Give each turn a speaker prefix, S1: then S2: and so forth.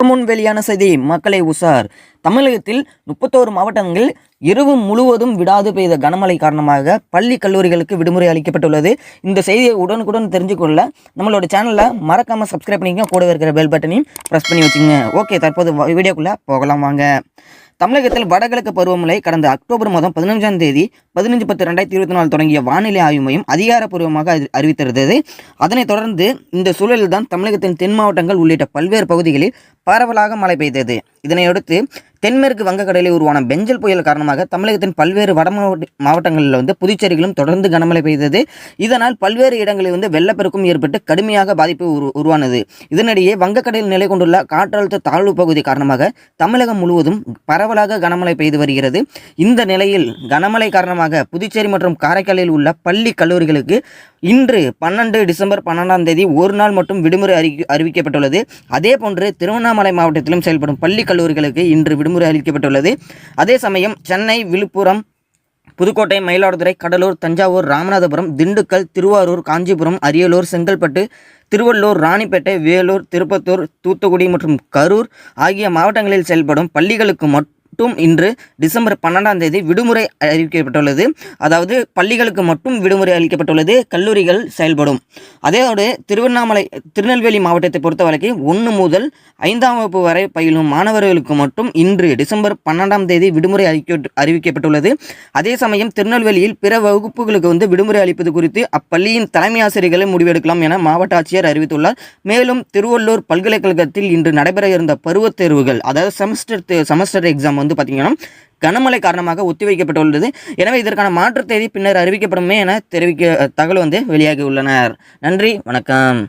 S1: முன் வெளியான செய்தி மக்களை உசார். தமிழகத்தில் 31 மாவட்டங்களில் இரவு முழுவதும் விடாது பெய்த கனமழை காரணமாக பள்ளி கல்லூரிகளுக்கு விடுமுறை அளிக்கப்பட்டுள்ளது. இந்த செய்தியை உடனுக்குடன் தெரிஞ்சுக்கொள்ள நம்மளோட சேனலில் மறக்காமல் சப்ஸ்கிரைப் பண்ணிக்கங்க, கூட இருக்கிற பெல் பட்டனையும் ப்ரெஸ் பண்ணி வச்சுங்க. ஓகே, தற்போது வீடியோக்குள்ளே போகலாம் வாங்க. தமிழகத்தில் வடகிழக்கு பருவமழை கடந்த அக்டோபர் மாதம் 15ஆம் தேதி 15/10/2024 தொடங்கிய வானிலை ஆய்வு மையம் அதிகாரப்பூர்வமாக அறிவித்திருந்தது. அதனைத் தொடர்ந்து இந்த சூழலில் தான் தமிழகத்தின் தென் மாவட்டங்கள் உள்ளிட்ட பல்வேறு பகுதிகளில் பரவலாக மழை பெய்தது. இதனையடுத்து தென்மேற்கு வங்கக்கடலில் உருவான பெஞ்சல் புயல் காரணமாக தமிழகத்தின் பல்வேறு வட மாவட்டங்களில் புதுச்சேரியிலும் தொடர்ந்து கனமழை பெய்தது. இதனால் பல்வேறு இடங்களில் வெள்ளப்பெருக்கும் ஏற்பட்டு கடுமையாக பாதிப்பு உருவானது. இதனிடையே வங்கக்கடலில் நிலை கொண்டுள்ள காற்றழுத்த தாழ்வு பகுதி காரணமாக தமிழகம் முழுவதும் பரவலாக கனமழை பெய்து வருகிறது. இந்த நிலையில் கனமழை காரணமாக புதுச்சேரி மற்றும் காரைக்காலில் உள்ள பள்ளி கல்லூரிகளுக்கு இன்று 12 டிசம்பர் 12ஆம் தேதி ஒரு நாள் மட்டும் விடுமுறை அறிவிக்கப்பட்டுள்ளது. அதே போன்று திருவண்ணாமலை மாவட்டத்திலும் செயல்படும் பள்ளி கல்லூரிகளுக்கு இன்று விடுமுறை அளிக்கப்பட்டுள்ளது. அதே சமயம் சென்னை, விழுப்புரம், புதுக்கோட்டை, மயிலாடுதுறை, கடலூர், தஞ்சாவூர், ராமநாதபுரம், திண்டுக்கல், திருவாரூர், காஞ்சிபுரம், அரியலூர், செங்கல்பட்டு, திருவள்ளூர், ராணிப்பேட்டை, வேலூர், திருப்பத்தூர், தூத்துக்குடி மற்றும் கரூர் ஆகிய மாவட்டங்களில் செயல்படும் பள்ளிகளுக்கு மட்டும் இன்று டிசம்பர் 12ஆம் தேதி விடுமுறை அறிவிக்கப்பட்டுள்ளது. அதாவது பள்ளிகளுக்கு மட்டும் விடுமுறை அளிக்கப்பட்டுள்ளது, கல்லூரிகள் செயல்படும். அதோடு திருநெல்வேலி மாவட்டத்தை பொறுத்தவரைக்கும் 1 முதல் 5ஆம் வகுப்பு வரை பயிலும் மாணவர்களுக்கு மட்டும் இன்று டிசம்பர் 12ஆம் தேதி விடுமுறை அறிவிக்கப்பட்டுள்ளது. அதே சமயம் திருநெல்வேலியில் பிற வகுப்புகளுக்கு விடுமுறை அளிப்பது குறித்து அப்பள்ளியின் தலைமை ஆசிரியர்களை முடிவெடுக்கலாம் என மாவட்ட ஆட்சியர் அறிவித்துள்ளார். மேலும் திருவள்ளூர் பல்கலைக்கழகத்தில் இன்று நடைபெற இருந்த பருவத் தேர்வுகள், அதாவது செமஸ்டர் எக்ஸாம் பார்த்தீங்கன்னா கனமழை காரணமாக ஒத்திவைக்கப்பட்டுள்ளது. எனவே இதற்கான மாற்று தேதி பின்னர் அறிவிக்கப்படுமே என தகவல் வெளியாகி உள்ளனர். நன்றி, வணக்கம்.